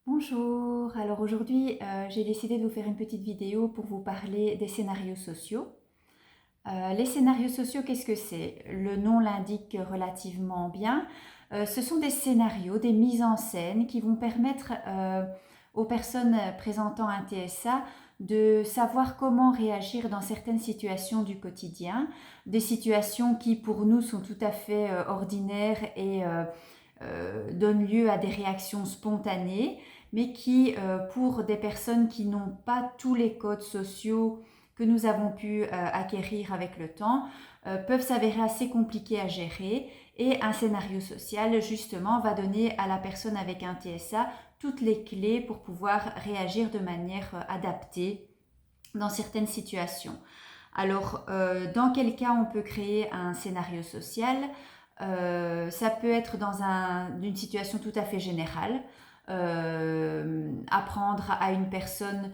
Bonjour, alors aujourd'hui j'ai décidé de vous faire une petite vidéo pour vous parler des scénarios sociaux. Les scénarios sociaux, qu'est-ce que c'est? Le nom l'indique relativement bien. Ce sont des scénarios, des mises en scène qui vont permettre aux personnes présentant un TSA de savoir comment réagir dans certaines situations du quotidien, des situations qui pour nous sont tout à fait ordinaires et donnent lieu à des réactions spontanées, mais qui, pour des personnes qui n'ont pas tous les codes sociaux que nous avons pu acquérir avec le temps, peuvent s'avérer assez compliqués à gérer. Et un scénario social, justement, va donner à la personne avec un TSA toutes les clés pour pouvoir réagir de manière adaptée dans certaines situations. Alors, dans quel cas on peut créer un scénario social? Ça peut être dans une situation tout à fait générale. Apprendre à une personne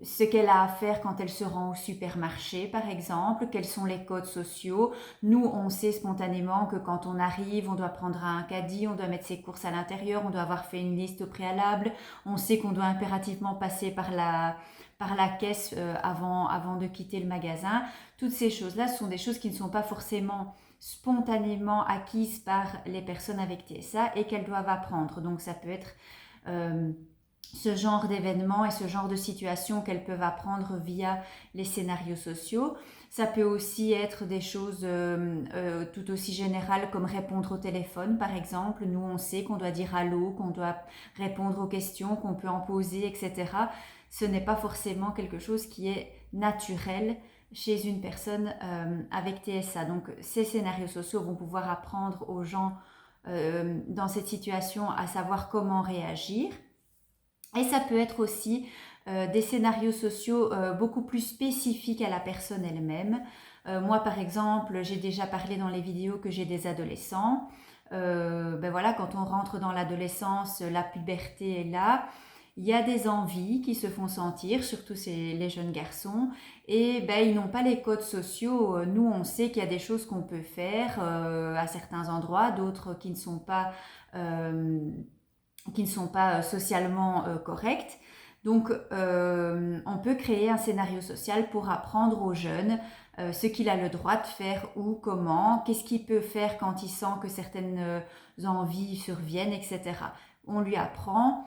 ce qu'elle a à faire quand elle se rend au supermarché, par exemple, quels sont les codes sociaux. Nous, on sait spontanément que quand on arrive, on doit prendre un caddie, on doit mettre ses courses à l'intérieur, on doit avoir fait une liste au préalable, on sait qu'on doit impérativement passer par la caisse avant de quitter le magasin. Toutes ces choses-là sont des choses qui ne sont pas forcément spontanément acquises par les personnes avec TSA et qu'elles doivent apprendre. Donc ça peut être ce genre d'événements et ce genre de situations qu'elles peuvent apprendre via les scénarios sociaux. Ça peut aussi être des choses tout aussi générales comme répondre au téléphone, par exemple. Nous, on sait qu'on doit dire allô, qu'on doit répondre aux questions, qu'on peut en poser, etc. Ce n'est pas forcément quelque chose qui est naturel chez une personne avec TSA. Donc, ces scénarios sociaux vont pouvoir apprendre aux gens dans cette situation à savoir comment réagir. Et ça peut être aussi des scénarios sociaux beaucoup plus spécifiques à la personne elle-même. Moi, par exemple, j'ai déjà parlé dans les vidéos que j'ai des adolescents. Ben voilà, quand on rentre dans l'adolescence, la puberté est là. Il y a des envies qui se font sentir, surtout les jeunes garçons, et ben, ils n'ont pas les codes sociaux. Nous, on sait qu'il y a des choses qu'on peut faire à certains endroits, d'autres euh, qui ne sont pas socialement correctes. Donc, on peut créer un scénario social pour apprendre aux jeunes ce qu'il a le droit de faire ou comment, qu'est-ce qu'il peut faire quand il sent que certaines envies surviennent, etc. On lui apprend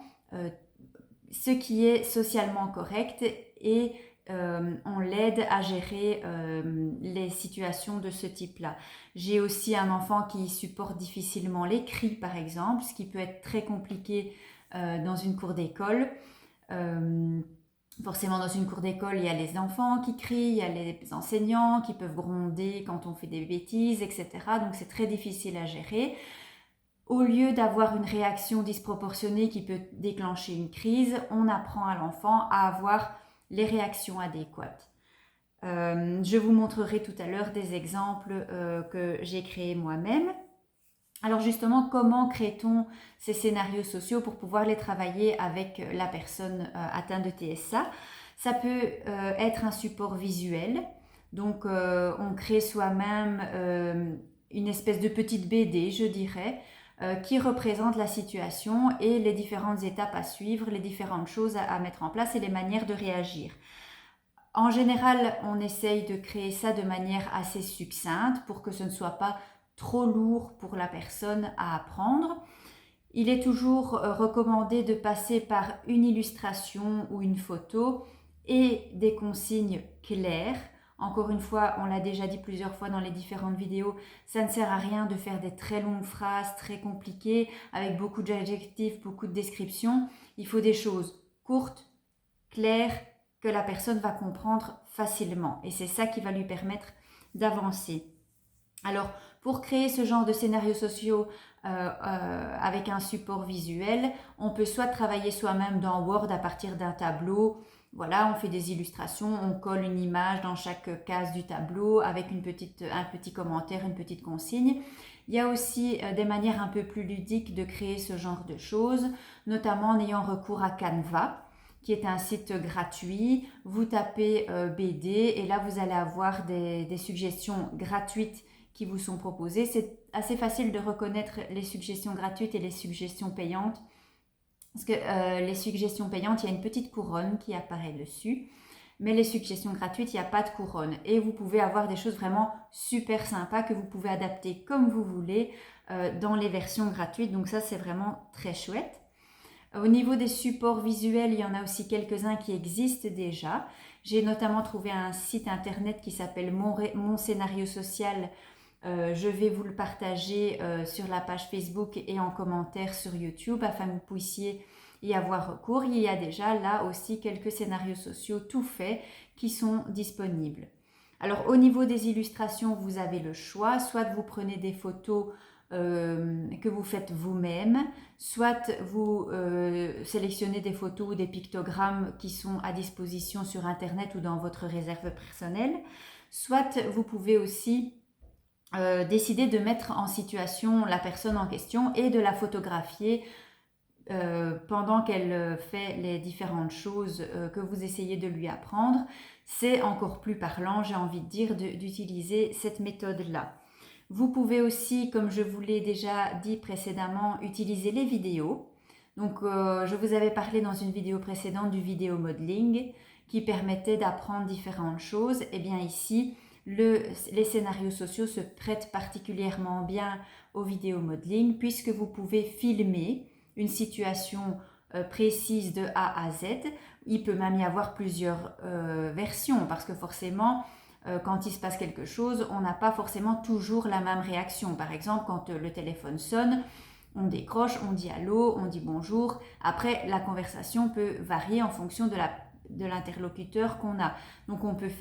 ce qui est socialement correct et on l'aide à gérer les situations de ce type-là. J'ai aussi un enfant qui supporte difficilement les cris, par exemple, ce qui peut être très compliqué dans une cour d'école. Euh, Forcément, dans une cour d'école, il y a les enfants qui crient, il y a les enseignants qui peuvent gronder quand on fait des bêtises, etc. Donc c'est très difficile à gérer. Au lieu d'avoir une réaction disproportionnée qui peut déclencher une crise, on apprend à l'enfant à avoir les réactions adéquates. Je vous montrerai tout à l'heure des exemples que j'ai créés moi-même. Alors justement, comment crée-t-on ces scénarios sociaux pour pouvoir les travailler avec la personne atteinte de TSA? Ça peut être un support visuel. Donc on crée soi-même une espèce de petite BD, je dirais, qui représente la situation et les différentes étapes à suivre, les différentes choses à mettre en place et les manières de réagir. En général, on essaye de créer ça de manière assez succincte pour que ce ne soit pas trop lourd pour la personne à apprendre. Il est toujours recommandé de passer par une illustration ou une photo et des consignes claires. Encore une fois, on l'a déjà dit plusieurs fois dans les différentes vidéos, ça ne sert à rien de faire des très longues phrases, très compliquées, avec beaucoup d'adjectifs, beaucoup de descriptions. Il faut des choses courtes, claires, que la personne va comprendre facilement. Et c'est ça qui va lui permettre d'avancer. Alors, pour créer ce genre de scénarios sociaux avec un support visuel, on peut soit travailler soi-même dans Word à partir d'un tableau. Voilà, on fait des illustrations, on colle une image dans chaque case du tableau avec un petit commentaire, une petite consigne. Il y a aussi des manières un peu plus ludiques de créer ce genre de choses, notamment en ayant recours à Canva, qui est un site gratuit. Vous tapez BD et là vous allez avoir des suggestions gratuites qui vous sont proposées. C'est assez facile de reconnaître les suggestions gratuites et les suggestions payantes. Parce que les suggestions payantes, il y a une petite couronne qui apparaît dessus. Mais les suggestions gratuites, il n'y a pas de couronne. Et vous pouvez avoir des choses vraiment super sympas que vous pouvez adapter comme vous voulez dans les versions gratuites. Donc ça, c'est vraiment très chouette. Au niveau des supports visuels, il y en a aussi quelques-uns qui existent déjà. J'ai notamment trouvé un site internet qui s'appelle Mon Scénario Social. Je vais vous le partager sur la page Facebook et en commentaire sur YouTube afin que vous puissiez y avoir recours. Il y a déjà là aussi quelques scénarios sociaux tout faits qui sont disponibles. Alors au niveau des illustrations, vous avez le choix, soit vous prenez des photos que vous faites vous-même, soit vous sélectionnez des photos ou des pictogrammes qui sont à disposition sur Internet ou dans votre réserve personnelle, soit vous pouvez aussi décider de mettre en situation la personne en question et de la photographier pendant qu'elle fait les différentes choses que vous essayez de lui apprendre. C'est encore plus parlant, j'ai envie de dire, d'utiliser cette méthode-là. Vous pouvez aussi, comme je vous l'ai déjà dit précédemment, utiliser les vidéos. Donc, je vous avais parlé dans une vidéo précédente du vidéo modeling qui permettait d'apprendre différentes choses. Et bien ici, les scénarios sociaux se prêtent particulièrement bien au vidéo modeling puisque vous pouvez filmer une situation précise de A à Z. Il peut même y avoir plusieurs versions parce que forcément, quand il se passe quelque chose, on n'a pas forcément toujours la même réaction. Par exemple, quand le téléphone sonne, on décroche, on dit allô, on dit bonjour. Après, la conversation peut varier en fonction de l'interlocuteur qu'on a. Donc, on peut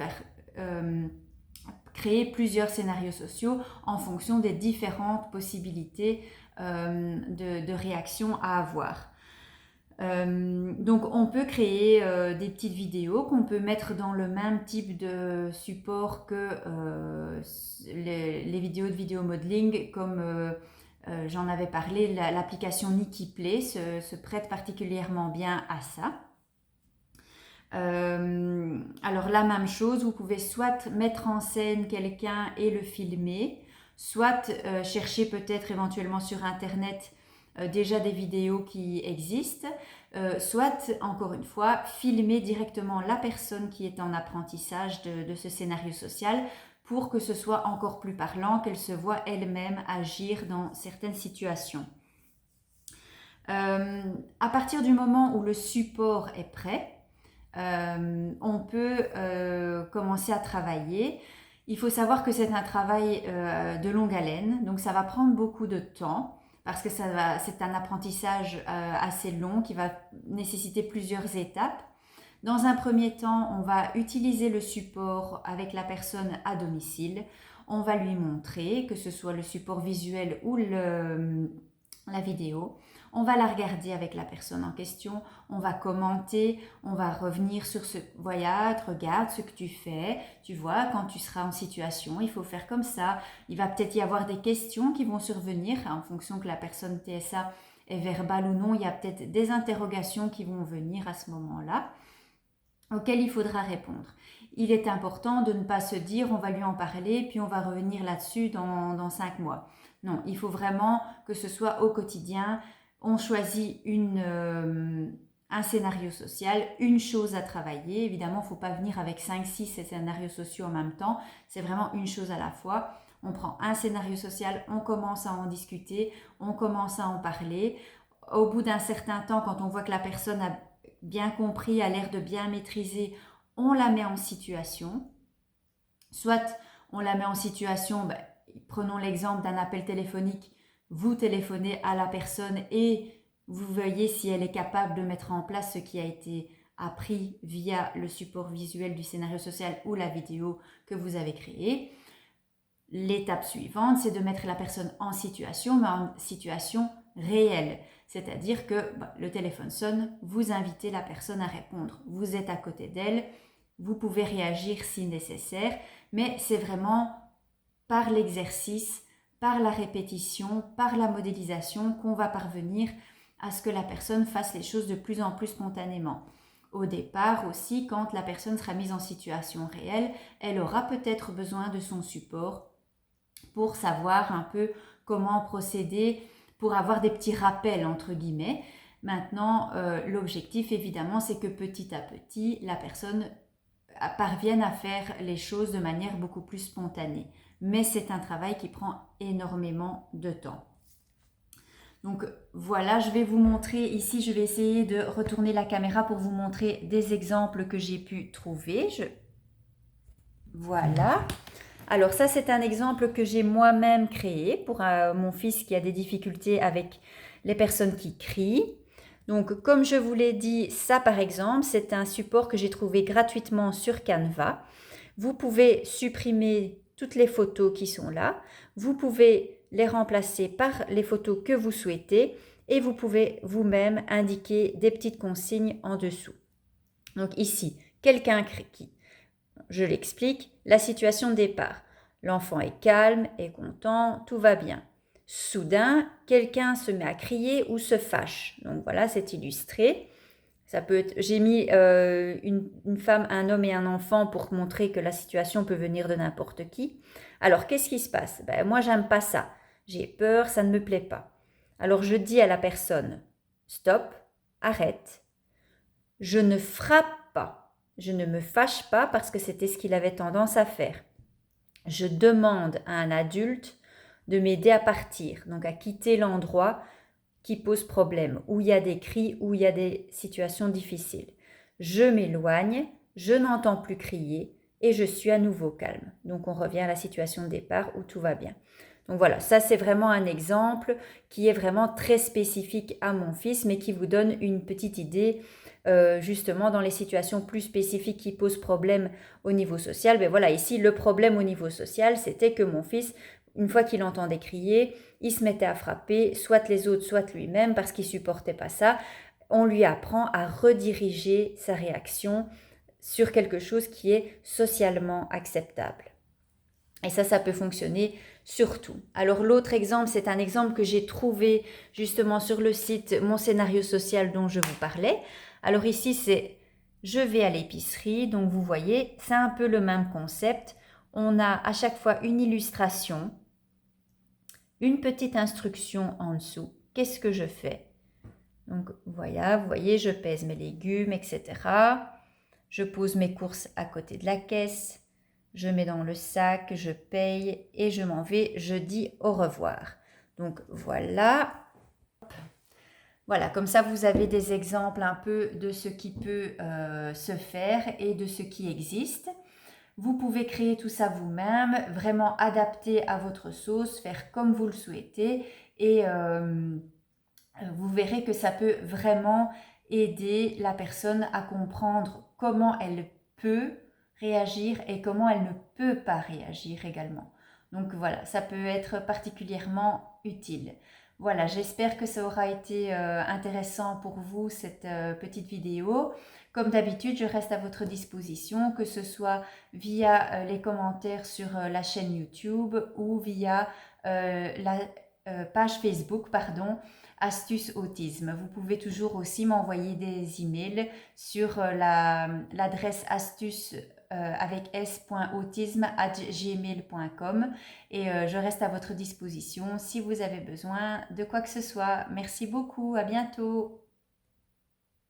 créer plusieurs scénarios sociaux en fonction des différentes possibilités de réaction à avoir. Donc on peut créer des petites vidéos qu'on peut mettre dans le même type de support que les vidéos de vidéo modeling comme j'en avais parlé, l'application Nikiplay se prête particulièrement bien à ça. Alors la même chose, vous pouvez soit mettre en scène quelqu'un et le filmer, soit chercher peut-être éventuellement sur internet déjà des vidéos qui existent, soit encore une fois filmer directement la personne qui est en apprentissage de ce scénario social pour que ce soit encore plus parlant, qu'elle se voit elle-même agir dans certaines situations. À partir du moment où le support est prêt, on peut commencer à travailler. Il faut savoir que c'est un travail de longue haleine, donc ça va prendre beaucoup de temps parce que c'est un apprentissage assez long qui va nécessiter plusieurs étapes. Dans un premier temps, on va utiliser le support avec la personne à domicile. On va lui montrer, que ce soit le support visuel ou la vidéo. On va la regarder avec la personne en question, on va commenter, on va revenir sur ce voyage, regarde ce que tu fais, tu vois, quand tu seras en situation, il faut faire comme ça. Il va peut-être y avoir des questions qui vont survenir en fonction que la personne TSA est verbale ou non. Il y a peut-être des interrogations qui vont venir à ce moment-là auxquelles il faudra répondre. Il est important de ne pas se dire on va lui en parler puis on va revenir là-dessus dans 5 mois. Non, il faut vraiment que ce soit au quotidien. On choisit un scénario social, une chose à travailler. Évidemment, il ne faut pas venir avec 5-6 scénarios sociaux en même temps. C'est vraiment une chose à la fois. On prend un scénario social, on commence à en discuter, on commence à en parler. Au bout d'un certain temps, quand on voit que la personne a bien compris, a l'air de bien maîtriser, on la met en situation. Soit on la met en situation, prenons l'exemple d'un appel téléphonique, vous téléphonez à la personne et vous voyez si elle est capable de mettre en place ce qui a été appris via le support visuel du scénario social ou la vidéo que vous avez créée. L'étape suivante, c'est de mettre la personne en situation, mais en situation réelle. C'est-à-dire que le téléphone sonne, vous invitez la personne à répondre. Vous êtes à côté d'elle, vous pouvez réagir si nécessaire, mais c'est vraiment par l'exercice, par la répétition, par la modélisation qu'on va parvenir à ce que la personne fasse les choses de plus en plus spontanément. Au départ aussi, quand la personne sera mise en situation réelle, elle aura peut-être besoin de son support pour savoir un peu comment procéder, pour avoir des petits rappels entre guillemets. Maintenant, l'objectif, évidemment, c'est que petit à petit, la personne parvienne à faire les choses de manière beaucoup plus spontanée. Mais c'est un travail qui prend énormément de temps. Donc voilà, je vais vous montrer ici, je vais essayer de retourner la caméra pour vous montrer des exemples que j'ai pu trouver. Voilà. Alors ça, c'est un exemple que j'ai moi-même créé pour mon fils qui a des difficultés avec les personnes qui crient. Donc comme je vous l'ai dit, ça par exemple, c'est un support que j'ai trouvé gratuitement sur Canva. Vous pouvez supprimer toutes les photos qui sont là. Vous pouvez les remplacer par les photos que vous souhaitez et vous pouvez vous-même indiquer des petites consignes en dessous. Donc ici, quelqu'un crie. Je l'explique, la situation de départ. L'enfant est calme, est content, tout va bien. Soudain, quelqu'un se met à crier ou se fâche. Donc voilà, c'est illustré. Ça peut être, j'ai mis une femme, un homme et un enfant pour montrer que la situation peut venir de n'importe qui. Alors, qu'est-ce qui se passe? Moi, j'aime pas ça. J'ai peur, ça ne me plaît pas. Alors, je dis à la personne, stop, arrête. Je ne frappe pas. Je ne me fâche pas parce que c'était ce qu'il avait tendance à faire. Je demande à un adulte de m'aider à partir, donc à quitter l'endroit qui pose problème, où il y a des cris, où il y a des situations difficiles. Je m'éloigne, je n'entends plus crier et je suis à nouveau calme. Donc on revient à la situation de départ où tout va bien. Donc voilà, ça c'est vraiment un exemple qui est vraiment très spécifique à mon fils, mais qui vous donne une petite idée justement dans les situations plus spécifiques qui posent problème au niveau social. Ben voilà, ici le problème au niveau social, c'était que mon fils, une fois qu'il entendait crier, il se mettait à frapper, soit les autres, soit lui-même, parce qu'il supportait pas ça. On lui apprend à rediriger sa réaction sur quelque chose qui est socialement acceptable. Et ça peut fonctionner surtout. Alors l'autre exemple, c'est un exemple que j'ai trouvé justement sur le site Mon scénario social dont je vous parlais. Alors ici, c'est je vais à l'épicerie. Donc vous voyez, c'est un peu le même concept. On a à chaque fois une illustration, une petite instruction en dessous. Qu'est-ce que je fais? Donc voilà, vous voyez, je pèse mes légumes, etc. Je pose mes courses à côté de la caisse. Je mets dans le sac, je paye et je m'en vais. Je dis au revoir. Donc voilà. Voilà, comme ça vous avez des exemples un peu de ce qui peut se faire et de ce qui existe. Vous pouvez créer tout ça vous-même, vraiment adapter à votre sauce, faire comme vous le souhaitez et vous verrez que ça peut vraiment aider la personne à comprendre comment elle peut réagir et comment elle ne peut pas réagir également. Donc voilà, ça peut être particulièrement utile. Voilà, j'espère que ça aura été intéressant pour vous cette petite vidéo. Comme d'habitude, je reste à votre disposition, que ce soit via les commentaires sur la chaîne YouTube ou via la page Facebook, pardon, Astuces Autisme. Vous pouvez toujours aussi m'envoyer des emails sur l'adresse astuce avec s.autisme@gmail.com et je reste à votre disposition si vous avez besoin de quoi que ce soit. Merci beaucoup, à bientôt.